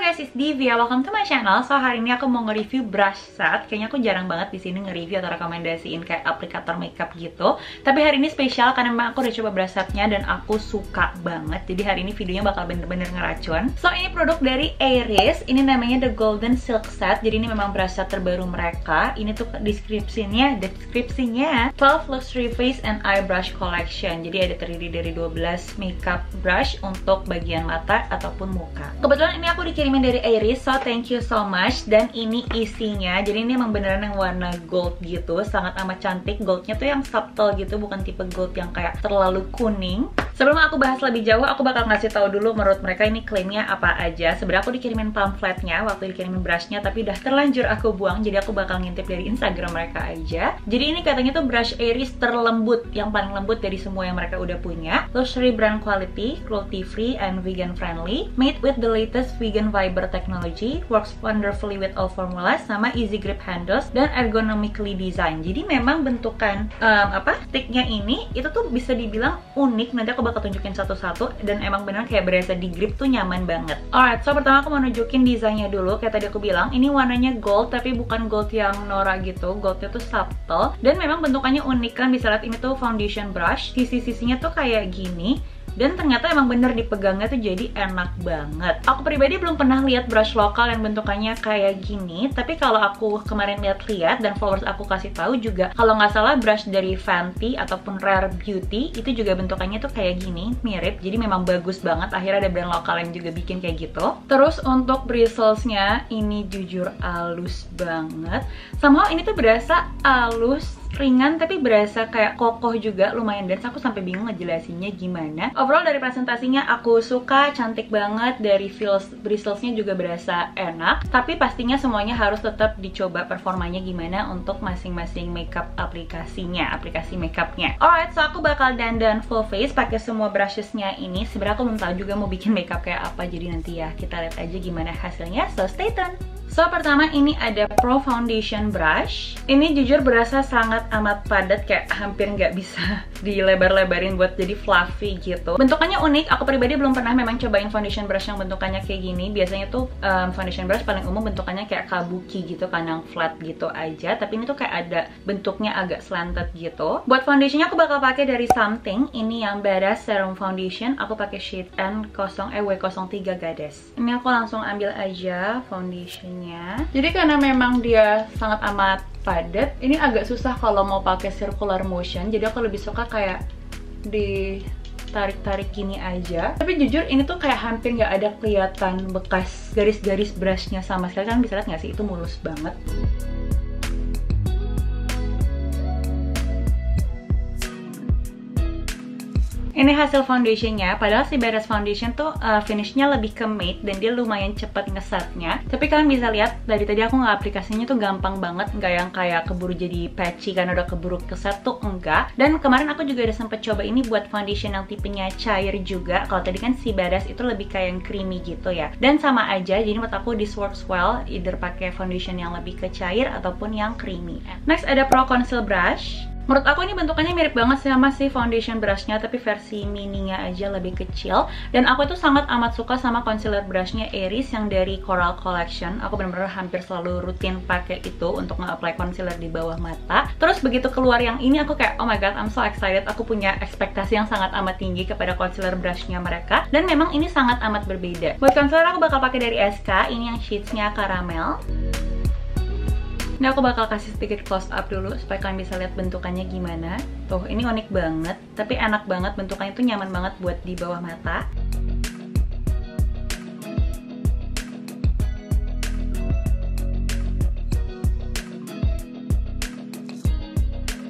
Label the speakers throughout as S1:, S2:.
S1: guys, it's Divya. Welcome to my channel. So hari ini aku mau nge-review brush set. Kayaknya aku jarang banget di sini nge-review atau rekomendasiin kayak aplikator makeup gitu. Tapi hari ini spesial karena memang aku udah coba brush setnya dan aku suka banget. Jadi hari ini videonya bakal bener-bener ngeracun. So ini produk dari Iris. Ini namanya The Golden Silk Set. Jadi ini memang brush set terbaru mereka. Ini tuh deskripsinya 12 Luxury Face and Eye Brush Collection. Jadi ada terdiri dari 12 makeup brush untuk bagian mata ataupun muka. Kebetulan ini aku dikirimin dari Iris, so thank you so much. Dan ini isinya, jadi ini emang beneran yang warna gold gitu, sangat amat cantik. Goldnya tuh yang subtle gitu, bukan tipe gold yang kayak terlalu kuning. Sebelum aku bahas lebih jauh, aku bakal ngasih tahu dulu menurut mereka ini klaimnya apa aja. Sebenarnya aku dikirimin pamfletnya waktu dikirimin brushnya, tapi udah terlanjur aku buang, jadi aku bakal ngintip dari Instagram mereka aja. Jadi ini katanya tuh brush Iris terlembut, yang paling lembut dari semua yang mereka udah punya. Luxury brand quality, cruelty free and vegan friendly, made with the latest vegan fiber technology, works wonderfully with all formulas, sama easy grip handles dan ergonomically design. Jadi memang bentukan sticknya ini itu tuh bisa dibilang unik. Nanti aku bakal tunjukin satu-satu dan emang bener kayak berasa di grip tuh nyaman banget. Alright, so pertama aku mau nunjukin desainnya dulu. Kayak tadi aku bilang, ini warnanya gold tapi bukan gold yang Nora gitu. Goldnya tuh subtle dan memang bentukannya unik. Kan bisa lihat ini tuh foundation brush. Sisi-sisinya tuh kayak gini. Dan ternyata emang bener dipegangnya tuh jadi enak banget. Aku pribadi belum pernah lihat brush lokal yang bentukannya kayak gini. Tapi kalau aku kemarin lihat-lihat dan followers aku kasih tahu juga, kalau nggak salah brush dari Fenty ataupun Rare Beauty itu juga bentukannya tuh kayak gini, mirip. Jadi memang bagus banget. Akhirnya ada brand lokal yang juga bikin kayak gitu. Terus untuk bristlesnya ini jujur halus banget. Somehow ini tuh berasa halus, ringan tapi berasa kayak kokoh juga, lumayan dense. Aku sampai bingung ngejelasinnya gimana. Overall dari presentasinya aku suka, cantik banget. Dari feels bristlesnya juga berasa enak. Tapi pastinya semuanya harus tetap dicoba performanya gimana untuk masing-masing makeup aplikasinya, aplikasi makeupnya. Alright, so aku bakal dandan full face pakai semua brushesnya ini. Sebenarnya aku belum tahu juga mau bikin makeup kayak apa, jadi nanti ya kita lihat aja gimana hasilnya. So stay tuned. So pertama ini ada Pro Foundation Brush. Ini jujur berasa sangat amat padat, kayak hampir nggak bisa dilebar-lebarin buat jadi fluffy gitu. Bentukannya unik, aku pribadi belum pernah memang cobain foundation brush yang bentukannya kayak gini. Biasanya tuh foundation brush paling umum bentukannya kayak kabuki gitu kan, yang flat gitu aja. Tapi ini tuh kayak ada bentuknya agak slanted gitu. Buat foundationnya aku bakal pakai dari Something. Ini yang Badass Serum Foundation. Aku pakai shade W03 Goddess. Ini aku langsung ambil aja foundationnya. Jadi karena memang dia sangat amat padat, ini agak susah kalau mau pakai circular motion. Jadi aku lebih suka kayak ditarik-tarik gini aja. Tapi jujur ini tuh kayak hampir nggak ada kelihatan bekas garis-garis brushnya sama sekali. Kan bisa lihat nggak sih, itu mulus banget. Ini hasil foundationnya. Padahal si Badass Foundation tuh finishnya lebih ke matte dan dia lumayan cepet ngesetnya. Tapi kalian bisa lihat dari tadi aku nge-aplikasinya tuh gampang banget, nggak yang kayak keburu jadi patchy karena udah keburu keset tuh, enggak. Dan kemarin aku juga udah sempet coba ini buat foundation yang tipenya cair juga. Kalau tadi kan si Badass itu lebih kayak yang creamy gitu ya. Dan sama aja, jadi menurut aku this works well either pakai foundation yang lebih ke cair ataupun yang creamy. Next ada Pro Conceal Brush. Menurut aku ini bentukannya mirip banget sama si foundation brushnya, tapi versi mininya aja lebih kecil. Dan aku tuh sangat amat suka sama concealer brushnya Iris yang dari Coral Collection. Aku bener-bener hampir selalu rutin pakai itu untuk nge-apply concealer di bawah mata. Terus begitu keluar yang ini aku kayak oh my god, I'm so excited. Aku punya ekspektasi yang sangat amat tinggi kepada concealer brushnya mereka. Dan memang ini sangat amat berbeda. Buat concealer aku bakal pakai dari SK. Ini yang shadesnya caramel. Ini aku bakal kasih sedikit close up dulu supaya kalian bisa lihat bentukannya gimana. Tuh, ini unik banget, tapi enak banget, bentukannya tuh nyaman banget buat di bawah mata.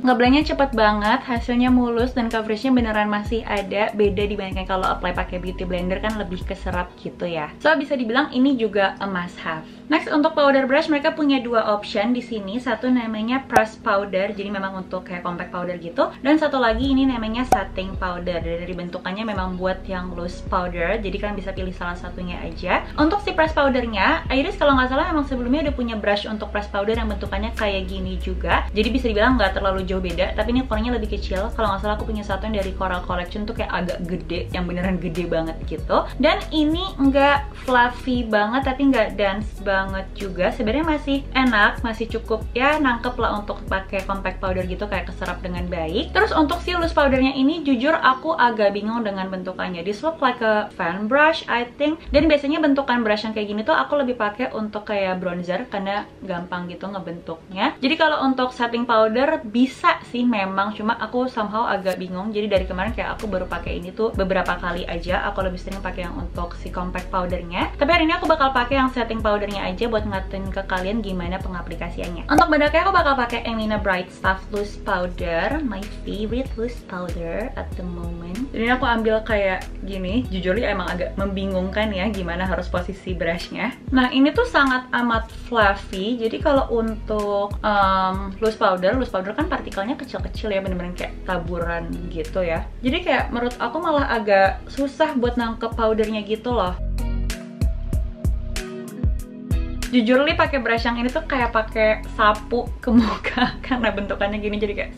S1: Ngeblendnya cepet banget, hasilnya mulus dan coveragenya beneran masih ada. Beda dibandingkan kalau apply pakai beauty blender kan lebih keserap gitu ya. So bisa dibilang ini juga a must have. Next untuk powder brush mereka punya dua option di sini. Satu namanya pressed powder, jadi memang untuk kayak compact powder gitu. Dan satu lagi ini namanya setting powder. Dari bentukannya memang buat yang loose powder, jadi kalian bisa pilih salah satunya aja. Untuk si pressed powdernya, Iris kalau nggak salah memang sebelumnya udah punya brush untuk pressed powder yang bentukannya kayak gini juga. Jadi bisa dibilang nggak terlalu jauh jauh beda, tapi ini ukurannya lebih kecil. Kalau nggak salah aku punya satu yang dari Coral Collection tuh kayak agak gede, yang beneran gede banget gitu. Dan ini nggak fluffy banget, tapi nggak dense banget juga. Sebenarnya masih enak, masih cukup ya nangkep lah untuk pakai compact powder gitu, kayak keserap dengan baik. Terus untuk si loose powdernya ini jujur aku agak bingung dengan bentukannya. This look like a fan brush I think. Dan biasanya bentukan brush yang kayak gini tuh aku lebih pakai untuk kayak bronzer karena gampang gitu ngebentuknya. Jadi kalau untuk setting powder bisa sih memang, cuma aku somehow agak bingung. Jadi dari kemarin kayak aku baru pakai ini tuh beberapa kali aja. Aku lebih sering pakai yang untuk si compact powdernya. Tapi hari ini aku bakal pakai yang setting powdernya aja buat ngatain ke kalian gimana pengaplikasiannya. Untuk bedaknya aku bakal pakai Emina Bright Stuff Loose Powder, my favorite loose powder at the moment. Jadi aku ambil kayak gini. Jujur ya emang agak membingungkan ya gimana harus posisi brushnya. Nah ini tuh sangat amat fluffy. Jadi kalau untuk loose powder kan partikelnya kecil-kecil ya, bener-bener kayak taburan gitu ya. Jadi kayak menurut aku malah agak susah buat nangkep powdernya gitu loh. Jujur li pakai brush yang ini tuh kayak pakai sapu ke muka karena bentukannya gini, jadi kayak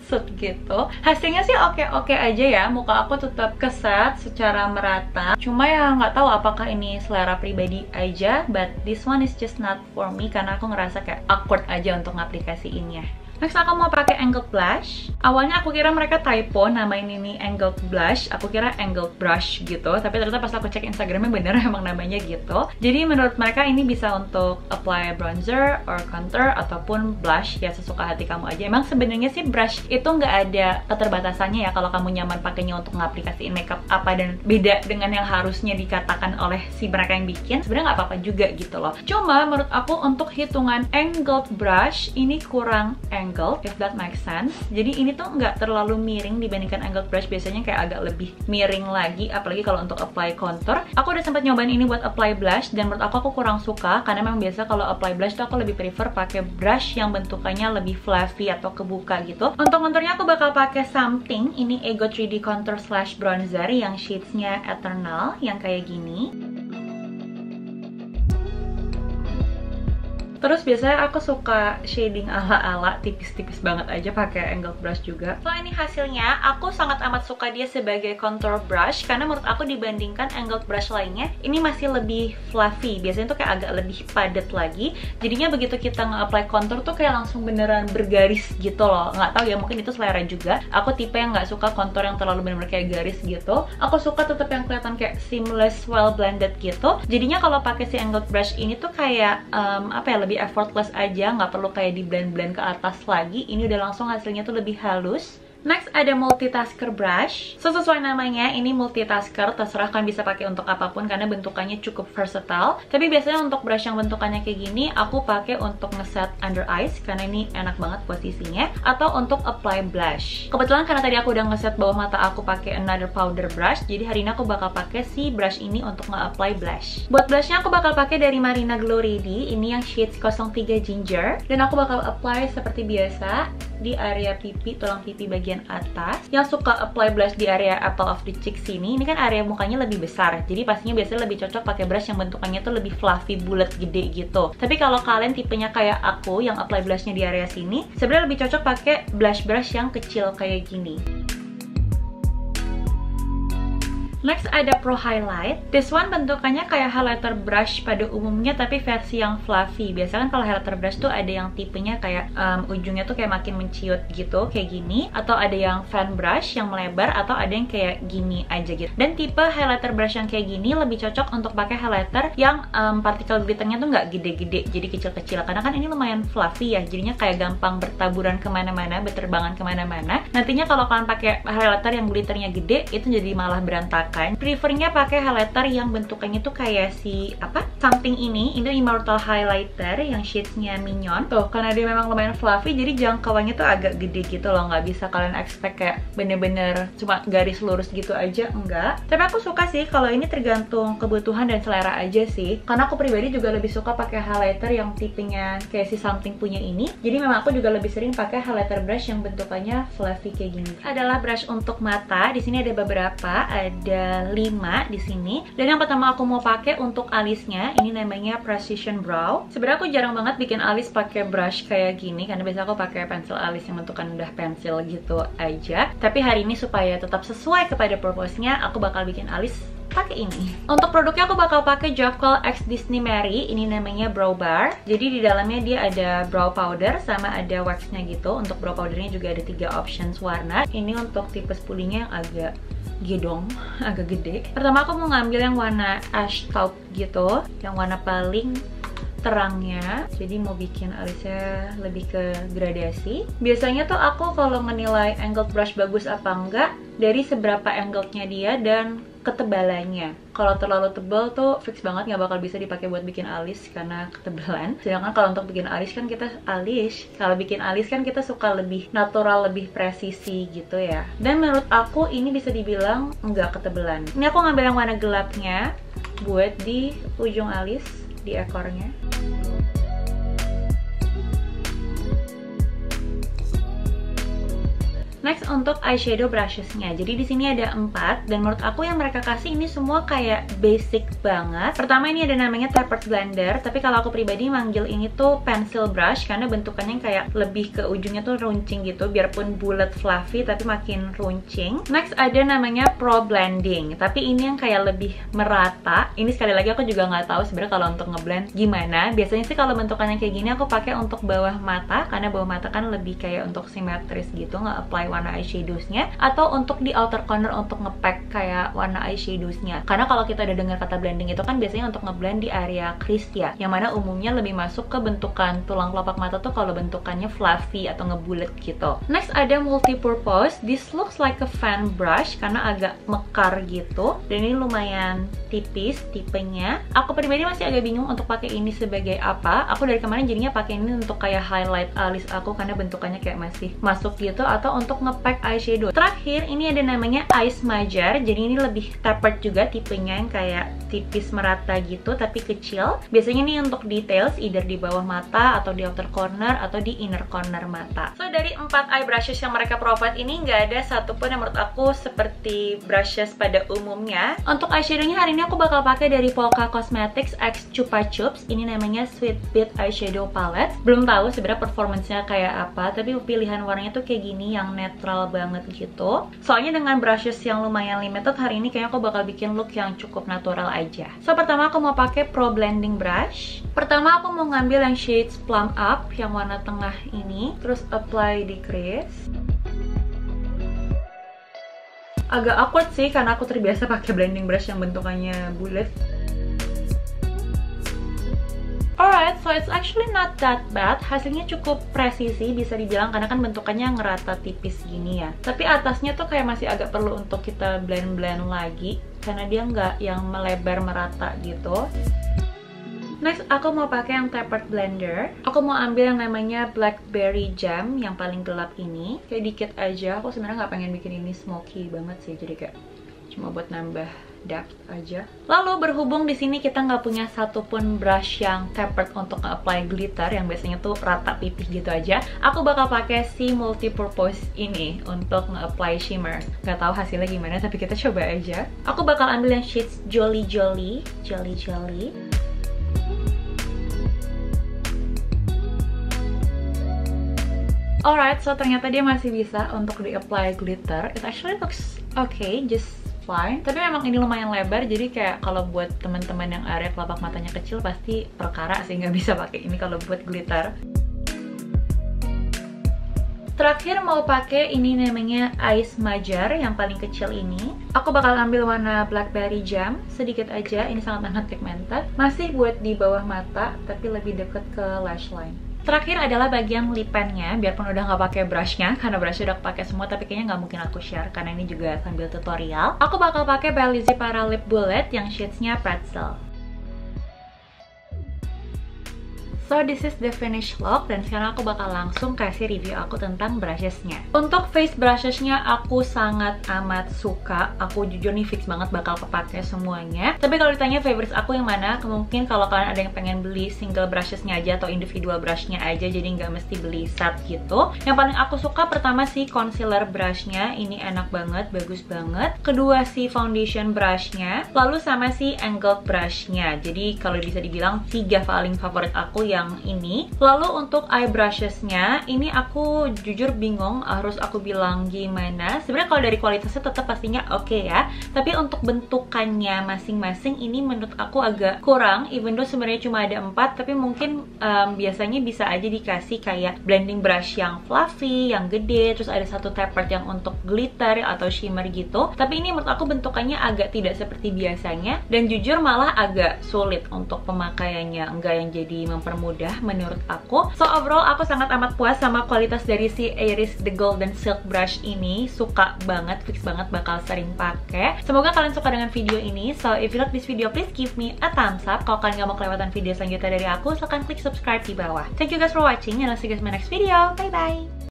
S1: set gitu. Hasilnya sih oke aja ya, muka aku tetap keset secara merata. Cuma ya nggak tahu apakah ini selera pribadi aja, but this one is just not for me karena aku ngerasa kayak awkward aja untuk ngaplikasiinnya. Next aku mau pakai angled blush. Awalnya aku kira mereka typo namain ini angled blush. Aku kira angled brush gitu. Tapi ternyata pas aku cek Instagramnya bener emang namanya gitu. Jadi menurut mereka ini bisa untuk apply bronzer or contour ataupun blush ya, sesuka hati kamu aja. Emang sebenarnya sih brush itu nggak ada keterbatasannya ya. Kalau kamu nyaman pakainya untuk ngaplikasiin makeup apa dan beda dengan yang harusnya dikatakan oleh si mereka yang bikin, sebenarnya nggak apa-apa juga gitu loh. Cuma menurut aku untuk hitungan angled brush ini kurang angled, if that makes sense. Jadi ini tuh nggak terlalu miring dibandingkan angled brush, biasanya kayak agak lebih miring lagi, apalagi kalau untuk apply contour. Aku udah sempat nyobain ini buat apply blush dan menurut aku kurang suka karena memang biasa kalau apply blush tuh aku lebih prefer pakai brush yang bentukannya lebih fluffy atau kebuka gitu. Untuk contournya aku bakal pakai something, ini Ego 3D Contour Slash Bronzer yang shadesnya Eternal yang kayak gini. Terus biasanya aku suka shading ala-ala tipis-tipis banget aja pakai angled brush juga. So ini hasilnya, aku sangat amat suka dia sebagai contour brush karena menurut aku dibandingkan angled brush lainnya ini masih lebih fluffy. Biasanya tuh kayak agak lebih padat lagi. Jadinya begitu kita nge-apply contour tuh kayak langsung beneran bergaris gitu loh. Nggak tahu ya, mungkin itu selera juga. Aku tipe yang nggak suka contour yang terlalu bener-bener kayak garis gitu. Aku suka tetap yang kelihatan kayak seamless, well blended gitu. Jadinya kalau pakai si angled brush ini tuh kayak apa ya, lebih effortless aja, nggak perlu kayak di blend-blend ke atas lagi. Ini udah langsung hasilnya tuh lebih halus. Next ada multitasker brush. So sesuai namanya, ini multitasker, terserah kalian bisa pakai untuk apapun karena bentukannya cukup versatile. Tapi biasanya untuk brush yang bentukannya kayak gini, aku pakai untuk ngeset under eyes karena ini enak banget posisinya, atau untuk apply blush. Kebetulan karena tadi aku udah ngeset bawah mata aku pakai another powder brush, jadi hari ini aku bakal pakai si brush ini untuk nge-apply blush. Buat blushnya aku bakal pakai dari Marina Glow Ready, ini yang shades 03 Ginger, dan aku bakal apply seperti biasa di area pipi, tulang pipi bagian atas. Yang suka apply blush di area apple of the cheek sini, ini kan area mukanya lebih besar, jadi pastinya biasanya lebih cocok pakai brush yang bentukannya tuh lebih fluffy, bulat, gede gitu. Tapi kalau kalian tipenya kayak aku yang apply blushnya di area sini, sebenarnya lebih cocok pakai brush yang kecil kayak gini. Next ada Pro Highlight. This one bentukannya kayak highlighter brush pada umumnya tapi versi yang fluffy. Biasanya kan kalau highlighter brush tuh ada yang tipenya kayak ujungnya tuh kayak makin menciut gitu, kayak gini. Atau ada yang fan brush yang melebar, atau ada yang kayak gini aja gitu. Dan tipe highlighter brush yang kayak gini lebih cocok untuk pakai highlighter yang partikel glitternya tuh nggak gede-gede, jadi kecil-kecil. Karena kan ini lumayan fluffy ya, jadinya kayak gampang bertaburan kemana-mana, berterbangan kemana-mana. Nantinya kalau kalian pakai highlighter yang glitternya gede, itu jadi malah berantakan. Prefernya pakai highlighter yang bentukannya tuh kayak si something ini Immortal Highlighter yang shadesnya Mignon tuh, karena dia memang lumayan fluffy jadi jangkauannya tuh agak gede gitu loh. Nggak bisa kalian expect kayak bener-bener cuma garis lurus gitu aja, enggak. Tapi aku suka sih kalau ini, tergantung kebutuhan dan selera aja sih, karena aku pribadi juga lebih suka pakai highlighter yang tipenya kayak si something punya ini. Jadi memang aku juga lebih sering pakai highlighter brush yang bentukannya fluffy kayak gini. Adalah brush untuk mata. Di sini ada beberapa, ada ada 5 di sini. Dan yang pertama aku mau pakai untuk alisnya, ini namanya Precision Brow. Sebenarnya aku jarang banget bikin alis pakai brush kayak gini, karena biasa aku pakai pensil alis yang bentukan udah pensil gitu aja. Tapi hari ini supaya tetap sesuai kepada purpose-nya, aku bakal bikin alis pakai ini. Untuk produknya aku bakal pakai Jokl X Disney Mary. Ini namanya brow bar. Jadi di dalamnya dia ada brow powder sama ada waxnya gitu. Untuk brow powdernya juga ada 3 options warna. Ini untuk tipe spoolingnya yang agak gedong, agak gede. Pertama aku mau ngambil yang warna ash taupe gitu, yang warna paling terangnya. Jadi mau bikin alisnya lebih ke gradasi. Biasanya tuh aku kalau menilai angled brush bagus apa enggak dari seberapa angled-nya dia dan ketebalannya. Kalau terlalu tebal tuh fix banget nggak bakal bisa dipakai buat bikin alis karena ketebalan. Sedangkan kalau untuk bikin alis kan kita suka lebih natural, lebih presisi gitu ya. Dan menurut aku ini bisa dibilang nggak ketebalan. Ini aku ngambil yang warna gelapnya buat di ujung alis, di ekornya. Next untuk eyeshadow brushesnya. Jadi di sini ada 4 dan menurut aku yang mereka kasih ini semua kayak basic banget. Pertama ini ada namanya tapered blender, tapi kalau aku pribadi manggil ini tuh pencil brush karena bentukannya kayak lebih ke ujungnya tuh runcing gitu, biarpun bulat fluffy tapi makin runcing. Next ada namanya pro blending, tapi ini yang kayak lebih merata. Ini sekali lagi aku juga nggak tahu sebenarnya kalau untuk ngeblend gimana. Biasanya sih kalau bentukannya kayak gini aku pakai untuk bawah mata karena bawah mata kan lebih kayak untuk simetris gitu, nggak apply warna eyeshadowsnya, atau untuk di outer corner untuk ngepack kayak warna eyeshadowsnya. Karena kalau kita udah dengar kata blending itu kan biasanya untuk ngeblend di area crease ya, yang mana umumnya lebih masuk ke bentukan tulang kelopak mata tuh kalau bentukannya fluffy atau ngebulet gitu. Next ada multi-purpose. This looks like a fan brush karena agak mekar gitu, dan ini lumayan tipis tipenya. Aku pribadi masih agak bingung untuk pakai ini sebagai apa. Aku dari kemarin jadinya pakai ini untuk kayak highlight alis aku karena bentukannya kayak masih masuk gitu, atau untuk ngepack eyeshadow. Terakhir ini ada namanya eye smudger. Jadi ini lebih tapered juga tipenya, yang kayak tipis merata gitu tapi kecil. Biasanya nih untuk details either di bawah mata atau di outer corner atau di inner corner mata. So dari 4 eye brushes yang mereka provide ini nggak ada satupun yang menurut aku seperti brushes pada umumnya. Untuk eyeshadownya hari ini aku bakal pakai dari Polka Cosmetics X Chupa Chups. Ini namanya Sweet Beat Eyeshadow Palette. Belum tahu sebenarnya performance-nya kayak apa, tapi pilihan warnanya tuh kayak gini yang netral banget gitu. Soalnya dengan brushes yang lumayan limited, hari ini kayaknya aku bakal bikin look yang cukup natural aja. So pertama aku mau pakai Pro Blending Brush. Pertama aku mau ngambil yang shades Plum Up yang warna tengah ini, terus apply di crease. Agak awkward sih karena aku terbiasa pakai blending brush yang bentukannya bulat. Alright, so it's actually not that bad. Hasilnya cukup presisi bisa dibilang karena kan bentukannya ngerata tipis gini ya. Tapi atasnya tuh kayak masih agak perlu untuk kita blend-blend lagi karena dia nggak yang melebar merata gitu. Next, aku mau pakai yang tapered blender. Aku mau ambil yang namanya Blackberry Jam yang paling gelap ini. Kayak dikit aja. Aku sebenarnya nggak pengen bikin ini smoky banget sih, jadi kayak cuma buat nambah depth aja. Lalu berhubung di sini kita nggak punya satupun brush yang tapered untuk nge-apply glitter yang biasanya tuh rata pipih gitu aja, aku bakal pakai si multi-purpose ini untuk nge-apply shimmer. Nggak tahu hasilnya gimana, tapi kita coba aja. Aku bakal ambil yang shades Jolly Jolly. Alright, so ternyata dia masih bisa untuk di-apply glitter. It actually looks okay, just fine. Tapi memang ini lumayan lebar, jadi kayak kalau buat teman-teman yang area kelopak matanya kecil pasti perkara sih nggak bisa pakai ini kalau buat glitter. Terakhir mau pakai ini namanya eye smudger yang paling kecil ini. Aku bakal ambil warna Blackberry Jam sedikit aja. Ini sangat pigmented. Masih buat di bawah mata, tapi lebih deket ke lash line. Terakhir adalah bagian lip pen-nya, biarpun udah nggak pakai brushnya, karena brushnya udah pakai semua, tapi kayaknya nggak mungkin aku share karena ini juga sambil tutorial. Aku bakal pakai Belize Para Lip Bullet yang shades-nya Pretzel. So this is the finished look, dan sekarang aku bakal langsung kasih review aku tentang brushesnya. Untuk face brushesnya aku sangat amat suka. Aku jujur nih fix banget bakal kepake semuanya. Tapi kalau ditanya favorites aku yang mana, mungkin kalau kalian ada yang pengen beli single brushesnya aja atau individual brushnya aja, jadi nggak mesti beli set gitu. Yang paling aku suka pertama sih concealer brushnya, ini enak banget, bagus banget. Kedua si foundation brushnya, lalu sama si angled brushnya. Jadi kalau bisa dibilang 3 paling favorit aku yang ini. Lalu untuk eye brushesnya, ini aku jujur bingung harus aku bilang gimana. Sebenarnya kalau dari kualitasnya tetap pastinya oke ya, tapi untuk bentukannya masing-masing ini menurut aku agak kurang. Even though sebenarnya cuma ada 4, tapi mungkin biasanya bisa aja dikasih kayak blending brush yang fluffy, yang gede, terus ada satu tapered yang untuk glitter atau shimmer gitu. Tapi ini menurut aku bentukannya agak tidak seperti biasanya, dan jujur malah agak sulit untuk pemakaiannya, enggak yang jadi mempermudah menurut aku. So overall aku sangat amat puas sama kualitas dari si Iris The Golden Silk Brush ini. Suka banget, fix banget bakal sering pakai. Semoga kalian suka dengan video ini. So if you like this video, please give me a thumbs up. Kalau kalian gak mau kelewatan video selanjutnya dari aku, silahkan klik subscribe di bawah. Thank you guys for watching, and I'll see you guys in my next video. Bye bye.